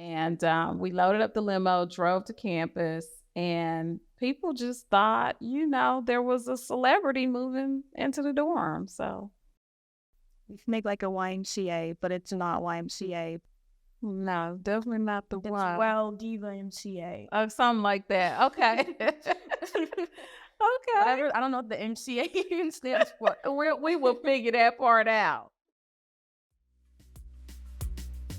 And we loaded up the limo, drove to campus, and people just thought, there was a celebrity moving into the dorm. So, We can make like a YMCA, but it's not YMCA. no, definitely not the It's one. Well Diva MCA. Something like that. Okay. Okay. Whatever. I don't know what the MCA even stands for. We will figure that part out.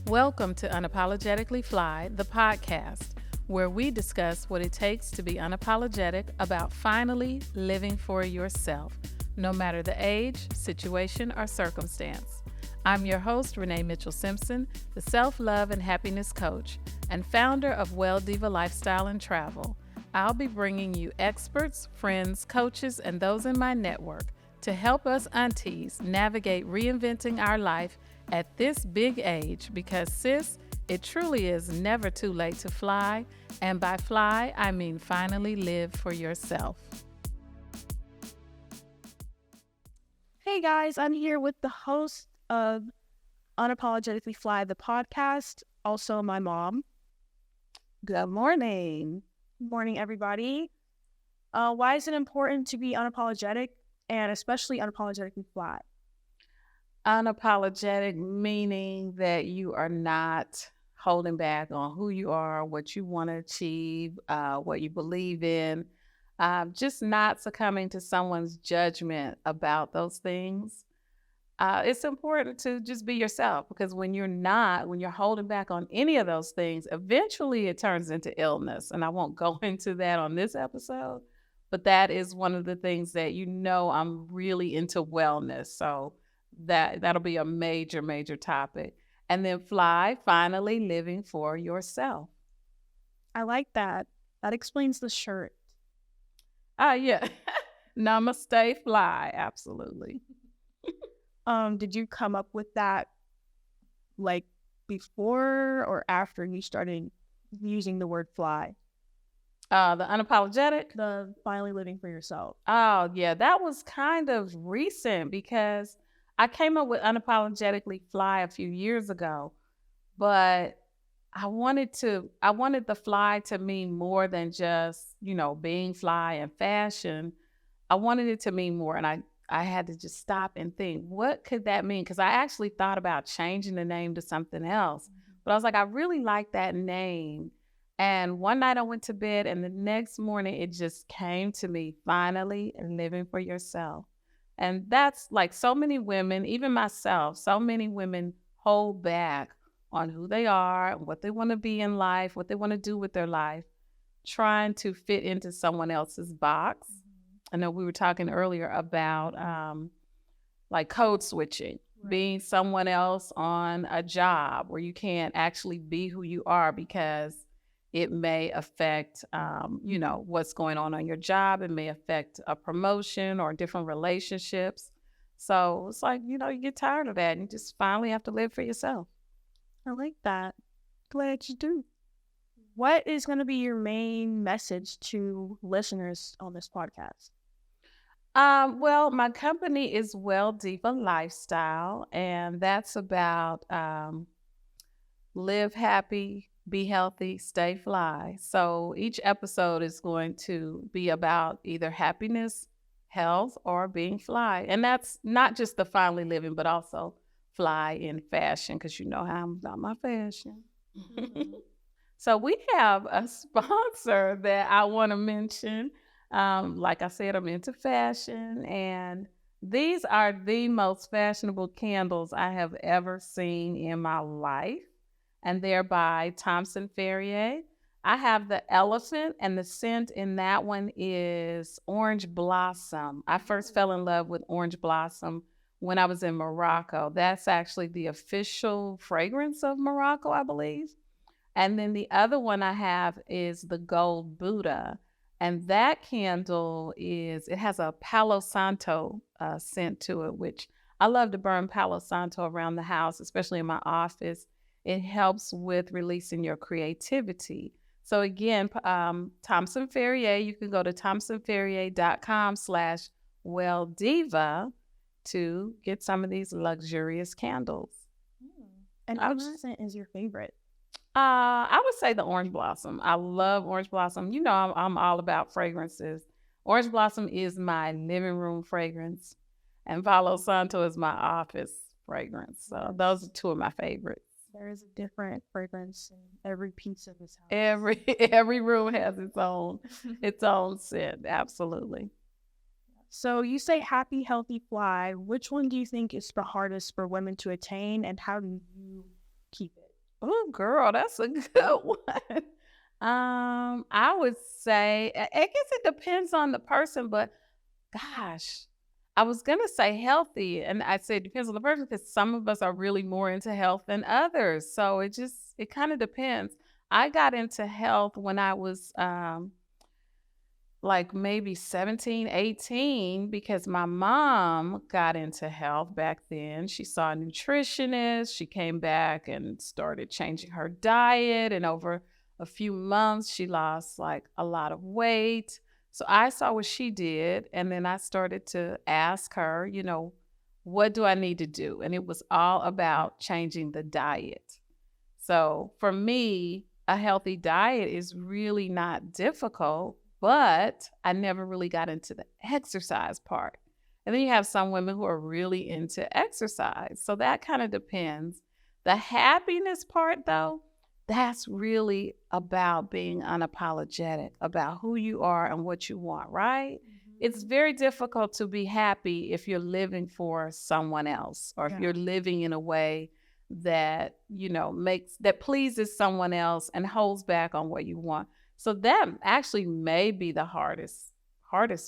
Welcome to Unapologetically Fly, the podcast, where we discuss what it takes to be unapologetic about finally living for yourself, no matter the age, situation, or circumstance. I'm your host, Renee Mitchell-Simpson, the self-love and happiness coach and founder of Well Diva Lifestyle and Travel. I'll be bringing you experts, friends, coaches, and those in my network to help us aunties navigate reinventing our life at this big age because, sis, it truly is never too late to fly, and by fly, I mean finally live for yourself. Hey guys, I'm here with the host of Unapologetically Fly, the podcast, also my mom. Good morning. Good morning, everybody. Why is it important to be unapologetic and especially unapologetically fly? Unapologetic meaning that you are not holding back on who you are, what you want to achieve, what you believe in, just not succumbing to someone's judgment about those things. It's important to just be yourself because when you're holding back on any of those things, eventually it turns into illness. And I won't go into that on this episode, but that is one of the things that I'm really into wellness. So that'll be a major, major topic. And then fly, finally living for yourself. I like that. That explains the shirt. Yeah. Namaste, fly. Absolutely. Did you come up with that like before or after you started using the word fly? The unapologetic? The finally living for yourself. Oh, yeah. That was kind of recent because I came up with Unapologetically Fly a few years ago, but I wanted the fly to mean more than just, being fly and fashion. I wanted it to mean more. And I had to just stop and think, what could that mean? Because I actually thought about changing the name to something else. But I was like, I really like that name. And one night I went to bed and the next morning it just came to me, finally living for yourself. And that's like so many women, even myself, so many women hold back on who they are, what they want to be in life, what they want to do with their life, trying to fit into someone else's box. I know we were talking earlier about like code switching, right. Being someone else on a job where you can't actually be who you are because it may affect, what's going on your job. It may affect a promotion or different relationships. So it's like, you get tired of that and you just finally have to live for yourself. I like that. Glad you do. What is going to be your main message to listeners on this podcast? Well, my company is Well Diva Lifestyle, and that's about live happy, be healthy, stay fly. So each episode is going to be about either happiness, health, or being fly. And that's not just the finally living, but also fly in fashion, because you know how I'm about my fashion. Mm-hmm. So we have a sponsor that I want to mention. Like I said, I'm into fashion, and these are the most fashionable candles I have ever seen in my life. And they're by Thompson Ferrier. I have the elephant, and the scent in that one is orange blossom. I first fell in love with orange blossom when I was in Morocco. That's actually the official fragrance of Morocco, I believe. And then the other one I have is the Gold Buddha. And that candle it has a Palo Santo scent to it, which I love to burn Palo Santo around the house, especially in my office. It helps with releasing your creativity. So again, Thompson Ferrier, you can go to thompsonferrier.com/welldiva to get some of these luxurious candles. And which scent is your favorite? I would say the orange blossom. I love orange blossom. You know, I'm all about fragrances. Orange blossom is my living room fragrance, and Palo Santo is my office fragrance. So those are two of my favorites. There is a different fragrance in every piece of this house. Every every room has its own scent. Absolutely. So you say happy, healthy fly. Which one do you think is the hardest for women to attain, and how do you keep it? Oh, girl, that's a good one. I would say, I guess it depends on the person, but gosh, I was gonna say healthy, and I said it depends on the person because some of us are really more into health than others. So it kind of depends. I got into health when I was like maybe 17, 18, because my mom got into health back then. She saw a nutritionist. She came back and started changing her diet. And over a few months, she lost like a lot of weight. So I saw what she did. And then I started to ask her, what do I need to do? And it was all about changing the diet. So for me, a healthy diet is really not difficult, but I never really got into the exercise part. And then you have some women who are really into exercise. So that kind of depends. The happiness part, though, that's really about being unapologetic about who you are and what you want, right? It's very difficult to be happy if you're living for someone else, or if you're living in a way that that pleases someone else and holds back on what you want. So that actually may be the hardest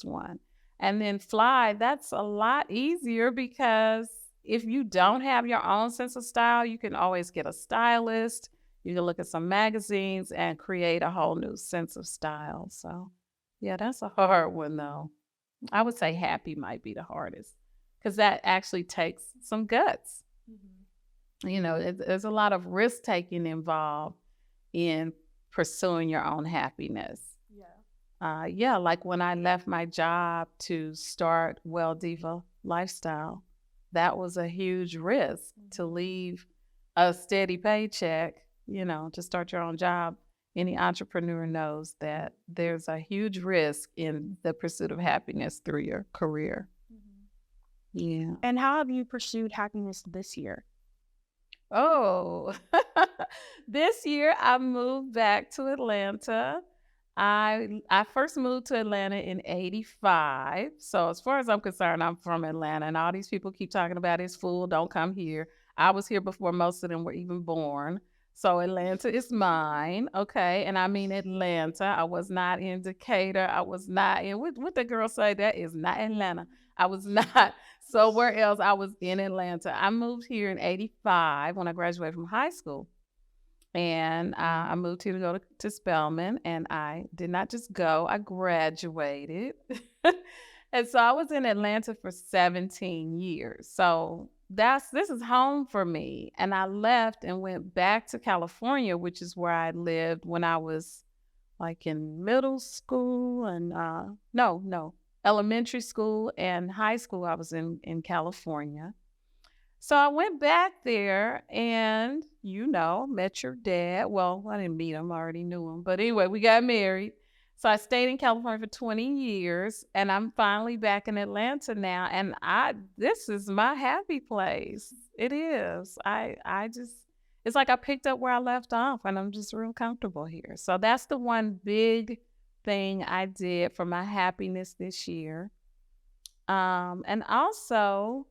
one. And then fly, that's a lot easier because if you don't have your own sense of style, you can always get a stylist. You can look at some magazines and create a whole new sense of style. So yeah, that's a hard one though. I would say happy might be the hardest because that actually takes some guts. There's a lot of risk taking involved in pursuing your own happiness. Yeah, like when I left my job to start Well Diva Lifestyle, that was a huge risk to leave a steady paycheck, to start your own job. Any entrepreneur knows that there's a huge risk in the pursuit of happiness through your career. Yeah. And how have you pursued happiness this year? Oh, this year I moved back to Atlanta. I first moved to Atlanta in '85. So as far as I'm concerned, I'm from Atlanta, and all these people keep talking about it's full, don't come here. I was here before most of them were even born. So Atlanta is mine, okay? And I mean Atlanta. I was not in Decatur. I was not in what the girl say, that is not Atlanta. I was not somewhere else. I was in Atlanta. I moved here in '85 when I graduated from high school. And I moved here to go to Spelman, and I did not just go, I graduated. And so I was in Atlanta for 17 years. So this is home for me. And I left and went back to California, which is where I lived when I was like in middle school and elementary school and high school. I was in California. So I went back there and, met your dad. Well, I didn't meet him, I already knew him. But anyway, we got married. So I stayed in California for 20 years and I'm finally back in Atlanta now. And this is my happy place. It is. It's like I picked up where I left off and I'm just real comfortable here. So that's the one big thing I did for my happiness this year. And also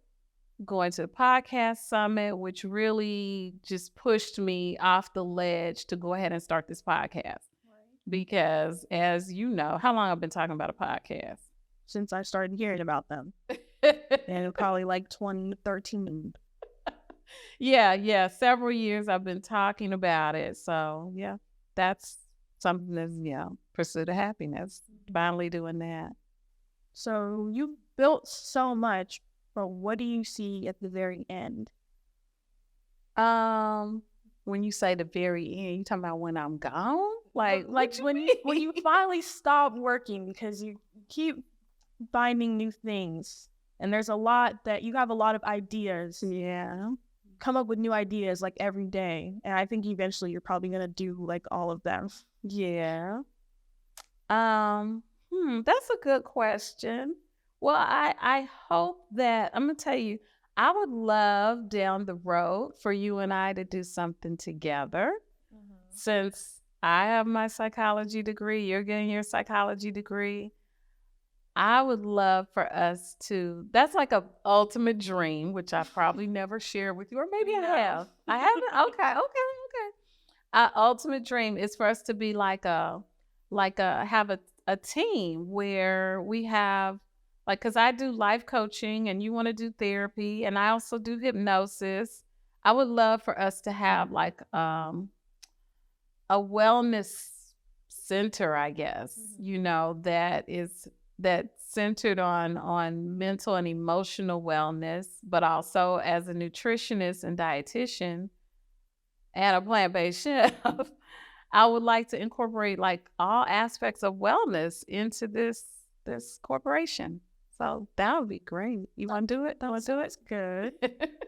going to the podcast summit, which really just pushed me off the ledge to go ahead and start this podcast. Because as you know, how long I've been talking about a podcast? Since I started hearing about them. And probably like 2013. Yeah. Several years I've been talking about it. So yeah, that's something that's, pursuit of happiness. Finally doing that. So you built so much, but what do you see at the very end? When you say the very end, you talking about when I'm gone? Like when you finally stop working, because you keep finding new things and there's a lot that you have a lot of ideas. Yeah. come up with new ideas like every day. And I think eventually you're probably going to do like all of them. Yeah. That's a good question. Well, I hope that I'm gonna tell you, I would love down the road for you and I to do something together. Since I have my psychology degree, you're getting your psychology degree. I would love for us to, that's like a ultimate dream, which I probably never shared with you, or maybe I have. I haven't. Okay. Our ultimate dream is for us to be have a team where we have like, because I do life coaching and you want to do therapy and I also do hypnosis. I would love for us to have like a wellness center, I guess, that centered on mental and emotional wellness, but also as a nutritionist and dietitian and a plant-based chef, I would like to incorporate like all aspects of wellness into this corporation. So that would be great. You want to do it? That sounds good.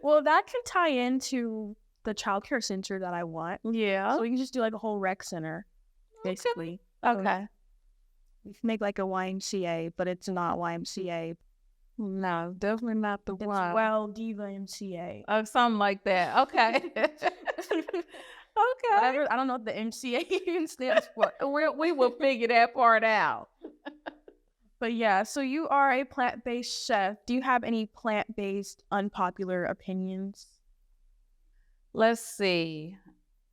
Well, that can tie into the childcare center that I want. Yeah. So we can just do like a whole rec center, basically. Okay. We can make like a YMCA, but it's not YMCA. No, definitely not the It's one. Well Diva MCA. Or something like that. Okay. Okay. Whatever. I don't know what the MCA stands for. We will figure that part out. But yeah, so you are a plant-based chef. Do you have any plant-based unpopular opinions? Let's see.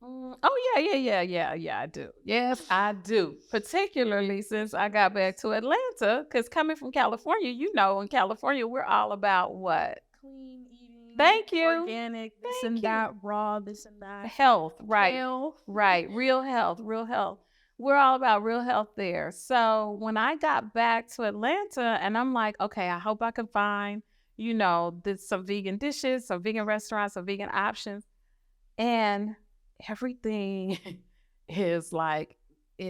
Oh, yeah, I do. Yes, I do. Particularly since I got back to Atlanta, because coming from California, in California, we're all about what? Clean eating. Thank you. Organic, this and that, raw, this and that. Health, right. Kale. Right. Real health. We're all about real health there. So when I got back to Atlanta and I'm like, okay, I hope I can find, some vegan dishes, some vegan restaurants, some vegan options. And everything is like,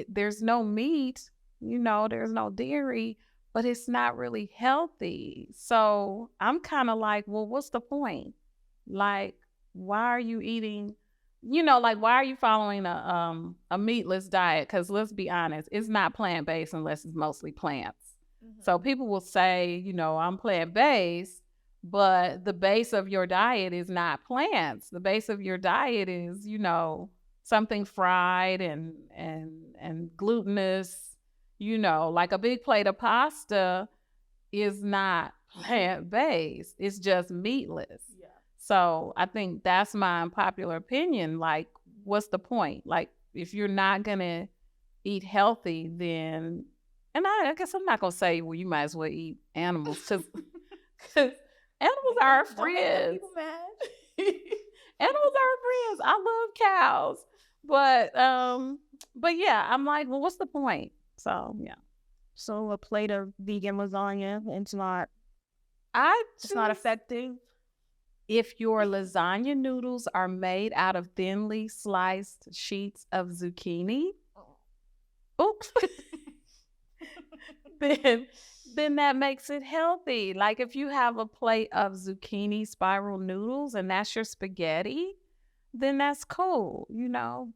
there's no meat, there's no dairy, but it's not really healthy. So I'm kind of like, well, what's the point? Like, why are you eating, why are you following a meatless diet? Because let's be honest, it's not plant-based unless it's mostly plants. Mm-hmm. So people will say, I'm plant-based, but the base of your diet is not plants. The base of your diet is, something fried and glutinous, like a big plate of pasta is not plant-based. It's just meatless. Yeah. So I think that's my unpopular opinion. Like, what's the point? Like, if you're not going to eat healthy, then, and I guess I'm not going to say, well, you might as well eat animals because animals are our friends. Animals are our friends. I love cows. But yeah, I'm like, well, what's the point? So yeah. So a plate of vegan lasagna, it's not effective. If your lasagna noodles are made out of thinly sliced sheets of zucchini, oops, then that makes it healthy. Like if you have a plate of zucchini spiral noodles and that's your spaghetti, then that's cool,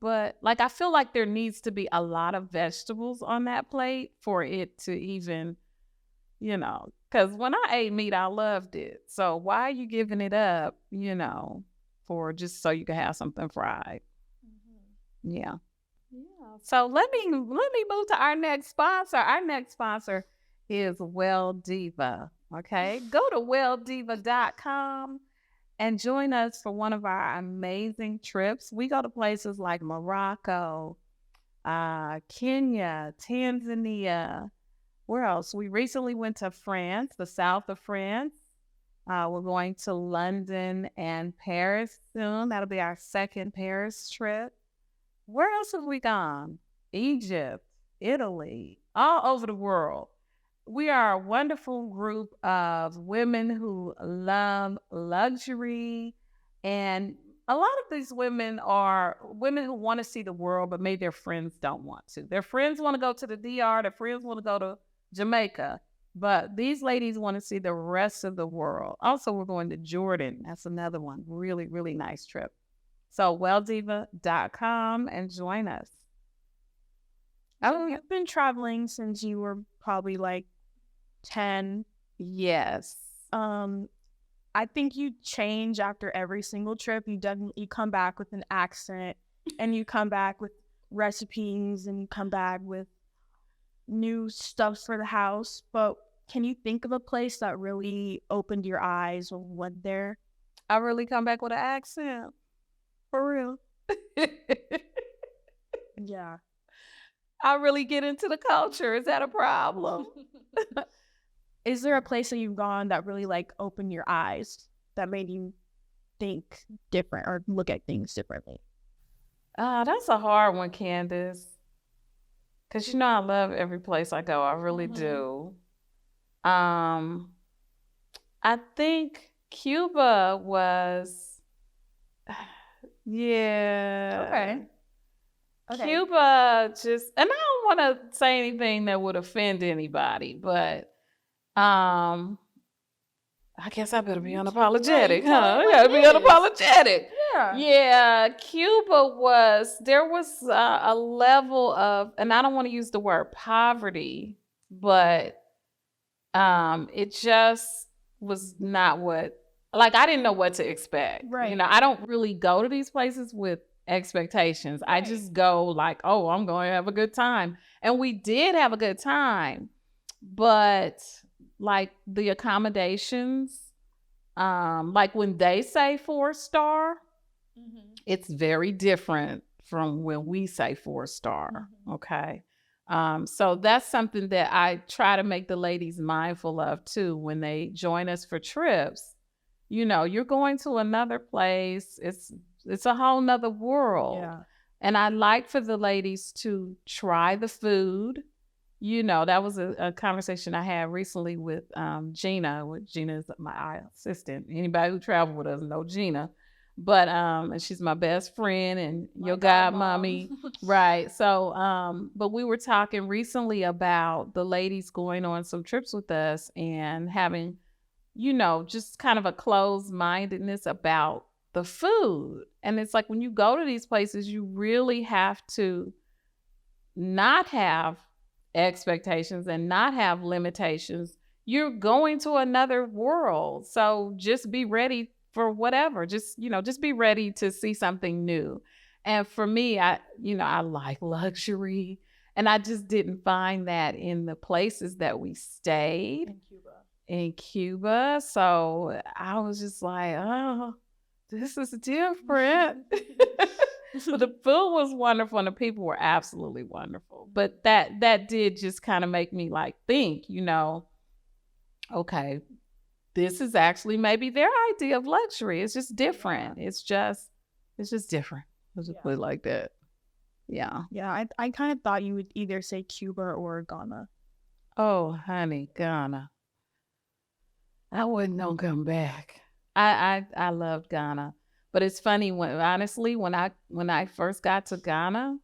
But like I feel like there needs to be a lot of vegetables on that plate for it to even, because when I ate meat, I loved it. So why are you giving it up, for just so you can have something fried? Mm-hmm. Yeah. So let me move to our next sponsor. Our next sponsor is Well Diva. Okay. Go to welldiva.com and join us for one of our amazing trips. We go to places like Morocco, Kenya, Tanzania. Where else? We recently went to France, the south of France. We're going to London and Paris soon. That'll be our second Paris trip. Where else have we gone? Egypt, Italy, all over the world. We are a wonderful group of women who love luxury. And a lot of these women are women who want to see the world, but maybe their friends don't want to. Their friends want to go to the DR. Their friends want to go to Jamaica. But these ladies want to see the rest of the world. Also, we're going to Jordan. That's another one. Really, really nice trip. So welldiva.com and join us. Oh, you've been traveling since you were probably like 10. Yes. I think you change after every single trip. You come back with an accent, and you come back with recipes, and you come back with new stuff for the house. But can you think of a place that really opened your eyes when you went there? I really come back with an accent. For real. Yeah. I really get into the culture. Is that a problem? Is there a place that you've gone that really like opened your eyes, that made you think different or look at things differently? That's a hard one, Candace. Because you know I love every place I go. I really do. I think Cuba was, yeah. Okay. Cuba just, and I don't want to say anything that would offend anybody, but I guess I better be unapologetic, huh? I gotta be unapologetic. Yeah, Cuba was, there was a level of, and I don't want to use the word poverty, but it just was not what, like, I didn't know what to expect. Right. You know, I don't really go to these places with expectations. I just go like, oh, I'm going to have a good time. And we did have a good time, but like the accommodations, like when they say 4-star, it's very different from when we say 4-star. Okay. So that's something that I try to make the ladies mindful of too when they join us for trips. You know, you're going to another place. It's a whole nother world. Yeah. And I like for the ladies to try the food. You know, that was a conversation I had recently with Gina. Gina is my assistant. Anybody who traveled with us know Gina. But and she's my best friend and your godmommy. Right. So but we were talking recently about the ladies going on some trips with us and having, you know, just kind of a closed-mindedness about the food. And it's like when you go to these places, you really have to not have expectations and not have limitations. You're going to another world. So just be ready for whatever. Just, you know, just be ready to see something new. And for me, I like luxury. And I just didn't find that in the places that we stayed in Cuba. So I was just like, oh, this is different. So the food was wonderful and the people were absolutely wonderful. But that did just kind of make me like think, you know, okay, this is actually maybe their idea of luxury. It's just different. It's just different. Let's just put it like that. Yeah. Yeah, I kind of thought you would either say Cuba or Ghana. Oh, honey, Ghana. I wouldn't know come back. I loved Ghana. But it's funny when I first got to Ghana,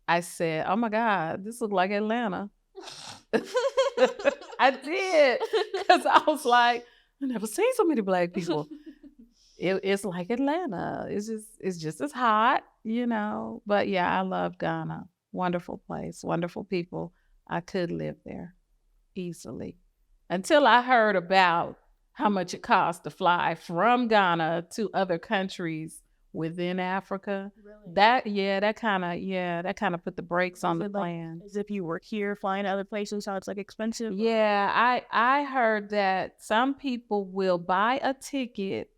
I said, "Oh my God, this looks like Atlanta." I did, because I was like, I never seen so many Black people. It's like Atlanta. It's just as hot, you know. But yeah, I love Ghana. Wonderful place, wonderful people. I could live there easily, until I heard about how much it costs to fly from Ghana to other countries within Africa. Really? That kind of put the brakes on the plan. As if you were here flying to other places, how it's like expensive? Yeah, I heard that some people will buy a ticket,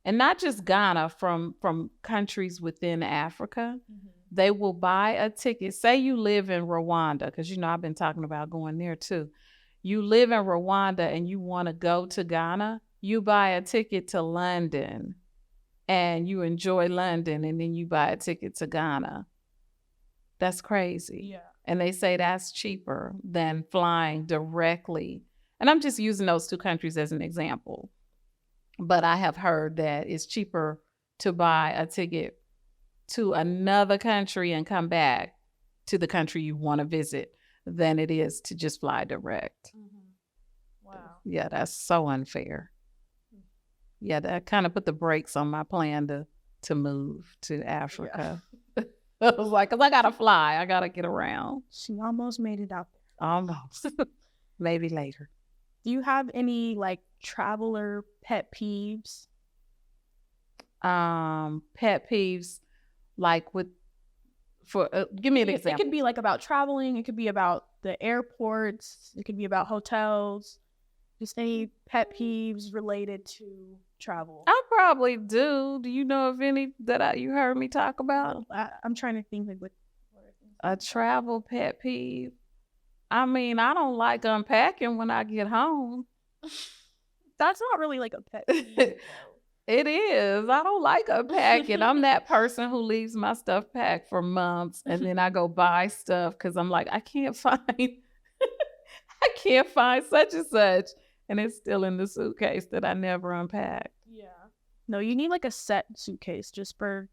and not just Ghana, from countries within Africa. They will buy a ticket. Say you live in Rwanda, because you know I've been talking about going there too. You live in Rwanda and you want to go to Ghana, you buy a ticket to London and you enjoy London, and then you buy a ticket to Ghana. That's crazy. Yeah. And they say that's cheaper than flying directly. And I'm just using those two countries as an example. But I have heard that it's cheaper to buy a ticket to another country and come back to the country you want to visit than it is to just fly direct. Yeah, that's so unfair. Yeah, that kind of put the brakes on my plan to move to Africa. I was like, 'cause I gotta fly, I gotta get around. She almost made it out there. Almost. Maybe later. Do you have any like traveler pet peeves? Pet peeves, like with for give me an It example. could be like about traveling. It could be about the airports. It could be about hotels. Just any pet peeves related to travel. I probably do. Do you know of any that you heard me talk about? I'm trying to think like what A travel pet peeve. I mean, I don't like unpacking when I get home. That's not really like a pet peeve. It is. I don't like unpacking. I'm that person who leaves my stuff packed for months and then I go buy stuff because I'm like, I can't find I can't find such and such. And it's still in the suitcase that I never unpacked. Yeah. No, you need like a set suitcase just for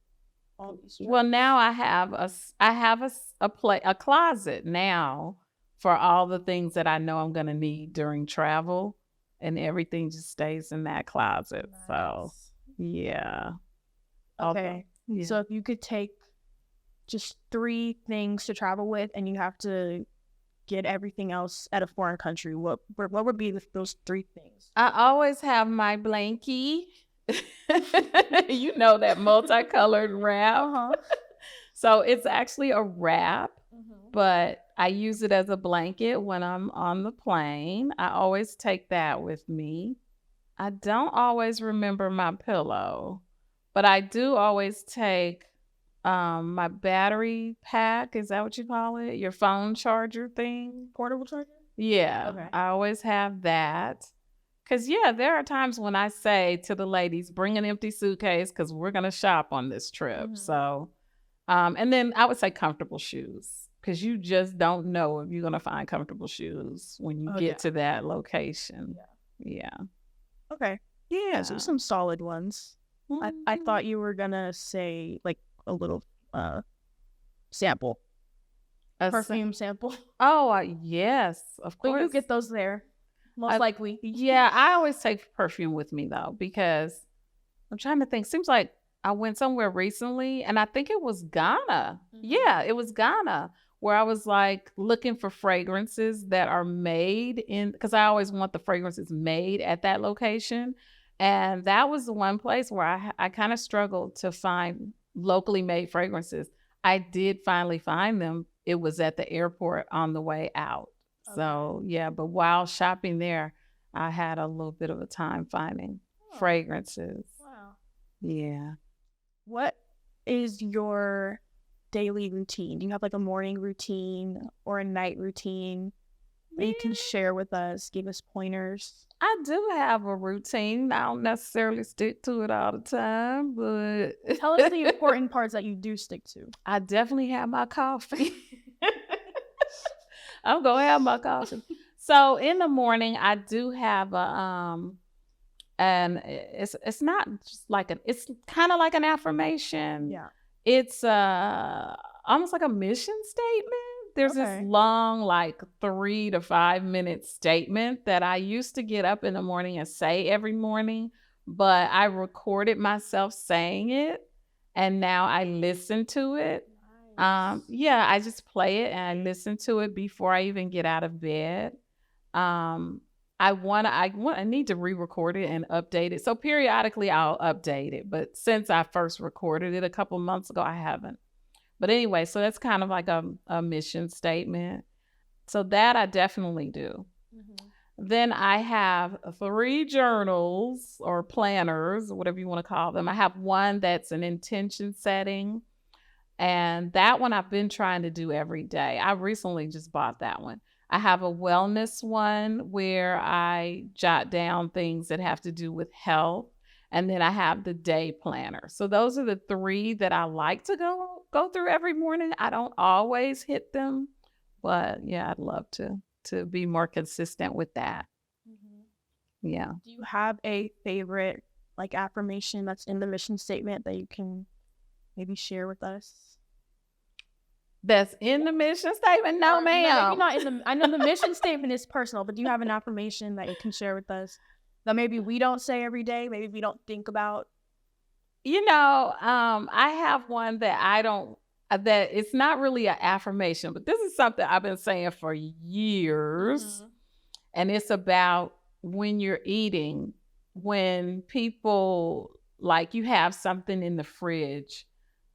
all these trips. Well, now I have a closet now for all the things that I know I'm going to need during travel, and everything just stays in that closet. Nice. So, yeah. Okay. Yeah. So if you could take just 3 things to travel with and you have to get everything else at a foreign country, what would be those 3 things? I always have my blankie. You know, that multicolored wrap. So it's actually a wrap, but I use it as a blanket when I'm on the plane. I always take that with me. I don't always remember my pillow, but I do always take my battery pack. Is that what you call it? Your phone charger thing? Portable charger? Yeah. Okay. I always have that. Because, yeah, there are times when I say to the ladies, bring an empty suitcase because we're going to shop on this trip. So, and then I would say comfortable shoes, because you just don't know if you're going to find comfortable shoes when you get to that location. Yeah. Okay. Yeah. So some solid ones. I thought you were going to say like a little sample. Perfume sample. Oh, yes, of course. So you get those there. Most likely. Yeah, I always take perfume with me though, because I'm trying to think. Seems like I went somewhere recently and I think it was Ghana. Yeah, it was Ghana, where I was like looking for fragrances that are made in, because I always want the fragrances made at that location. And that was the one place where I kind of struggled to find locally made fragrances. I did finally find them. It was at the airport on the way out. So, yeah, but while shopping there, I had a little bit of a time finding fragrances. Wow. Yeah. What is your daily routine? Do you have like a morning routine or a night routine that you can share with us? Give us pointers. I do have a routine. I don't necessarily stick to it all the time, but tell us the important parts that you do stick to. I definitely have my coffee. I'm gonna have my coffee. So in the morning, I do have and it's not just like it's kind of like an affirmation. Yeah. It's almost like a mission statement. There's this long, like 3 to 5 minute statement that I used to get up in the morning and say every morning, but I recorded myself saying it, and now I listen to it. Yeah, I just play it and I listen to it before I even get out of bed. I need to re-record it and update it. So periodically I'll update it, but since I first recorded it a couple months ago, I haven't. But anyway, so that's kind of like a mission statement. So that I definitely do. Then I have 3 journals or planners, whatever you want to call them. I have one that's an intention setting. And that one I've been trying to do every day. I recently just bought that one. I have a wellness one where I jot down things that have to do with health. And then I have the day planner. So those are the 3 that I like to go through every morning. I don't always hit them, but yeah, I'd love to be more consistent with that. Yeah. Do you have a favorite like affirmation that's in the mission statement that you can maybe share with us? That's in the mission statement? No, Maybe ma'am. not in the. I know the mission statement is personal, but do you have an affirmation that you can share with us that maybe we don't say every day, maybe we don't think about? I have one that I don't, that it's not really an affirmation, but this is something I've been saying for years. And it's about when you're eating, when people, like, you have something in the fridge.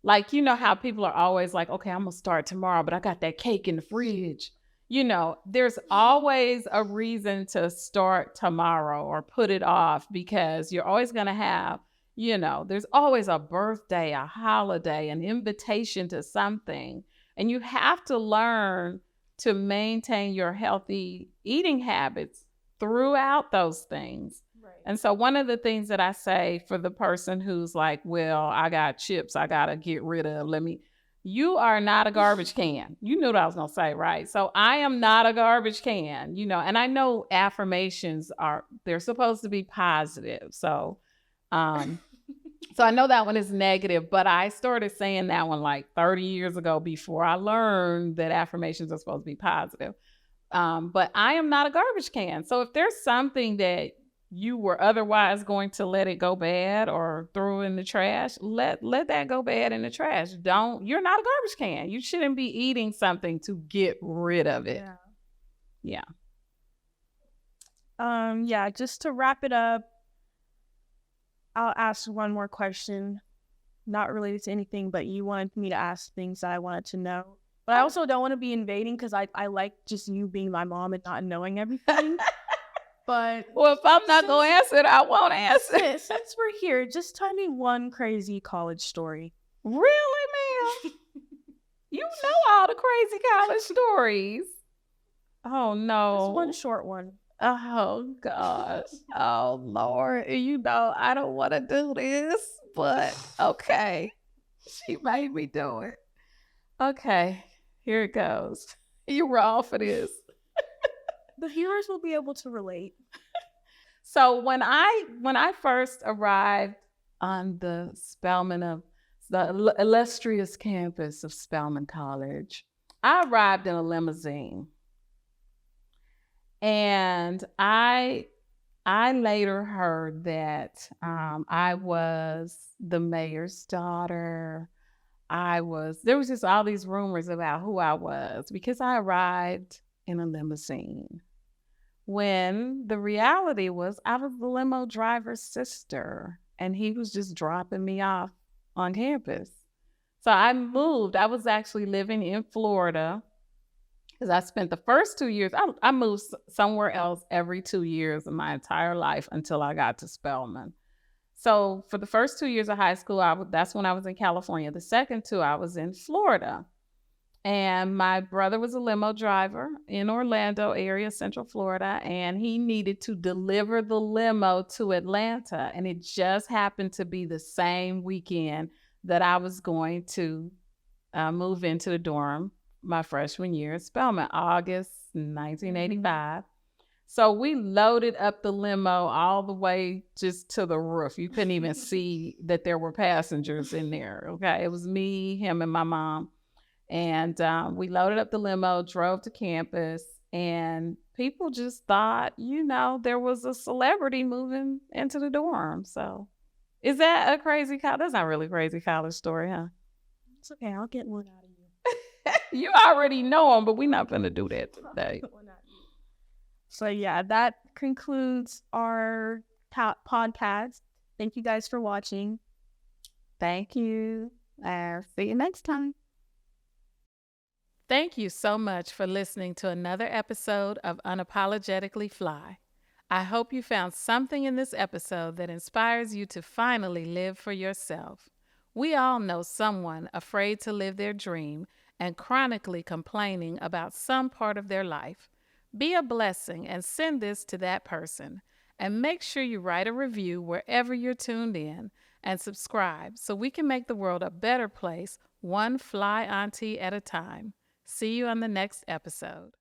Like, you know how people are always like, okay, I'm going to start tomorrow, but I got that cake in the fridge. There's always a reason to start tomorrow or put it off, because you're always going to have, there's always a birthday, a holiday, an invitation to something. And you have to learn to maintain your healthy eating habits throughout those things. Right. And so one of the things that I say for the person who's like, well, I got chips I got to get rid of. You are not a garbage can. You knew what I was going to say, right? So I am not a garbage can, and I know affirmations they're supposed to be positive. So I know that one is negative, but I started saying that one like 30 years ago before I learned that affirmations are supposed to be positive. But I am not a garbage can. So if there's something that you were otherwise going to let it go bad or throw in the trash, let that go bad in the trash. You're not a garbage can. You shouldn't be eating something to get rid of it. Yeah. Yeah, just to wrap it up, I'll ask one more question, not related to anything, but you wanted me to ask things that I wanted to know. But I also don't want to be invading, because I like just you being my mom and not knowing everything. But well, if I'm not going to answer it, I won't answer it. Since we're here, just tell me one crazy college story. Really, ma'am? You know all the crazy college stories. Oh, no. Just one short one. Oh, gosh. Oh, Lord. I don't want to do this, but okay. She made me do it. Okay, here it goes. You were all for this. The viewers will be able to relate. So when I first arrived on the the illustrious campus of Spelman College, I arrived in a limousine. And I later heard that I was the mayor's daughter. There was just all these rumors about who I was because I arrived in a limousine. When the reality was I was the limo driver's sister, and he was just dropping me off on campus. So I moved. I was actually living in Florida, because I spent the first 2 years, I moved somewhere else every 2 years of my entire life until I got to Spelman. So for the first 2 years of high school, that's when I was in California. The second 2, I was in Florida. And my brother was a limo driver in Orlando area, Central Florida, and he needed to deliver the limo to Atlanta. And it just happened to be the same weekend that I was going to move into the dorm my freshman year at Spelman, August 1985. So we loaded up the limo all the way just to the roof. You couldn't even see that there were passengers in there. Okay. It was me, him, and my mom. And we loaded up the limo, drove to campus, and people just thought, there was a celebrity moving into the dorm. So is that a crazy college? That's not really a crazy college story, huh? It's okay. I'll get one out of you. You already know them, but we're not going to do that today. So yeah, that concludes our podcast. Thank you guys for watching. Thank you. See you next time. Thank you so much for listening to another episode of Unapologetically Fly. I hope you found something in this episode that inspires you to finally live for yourself. We all know someone afraid to live their dream and chronically complaining about some part of their life. Be a blessing and send this to that person. And make sure you write a review wherever you're tuned in and subscribe so we can make the world a better place, one fly auntie at a time. See you on the next episode.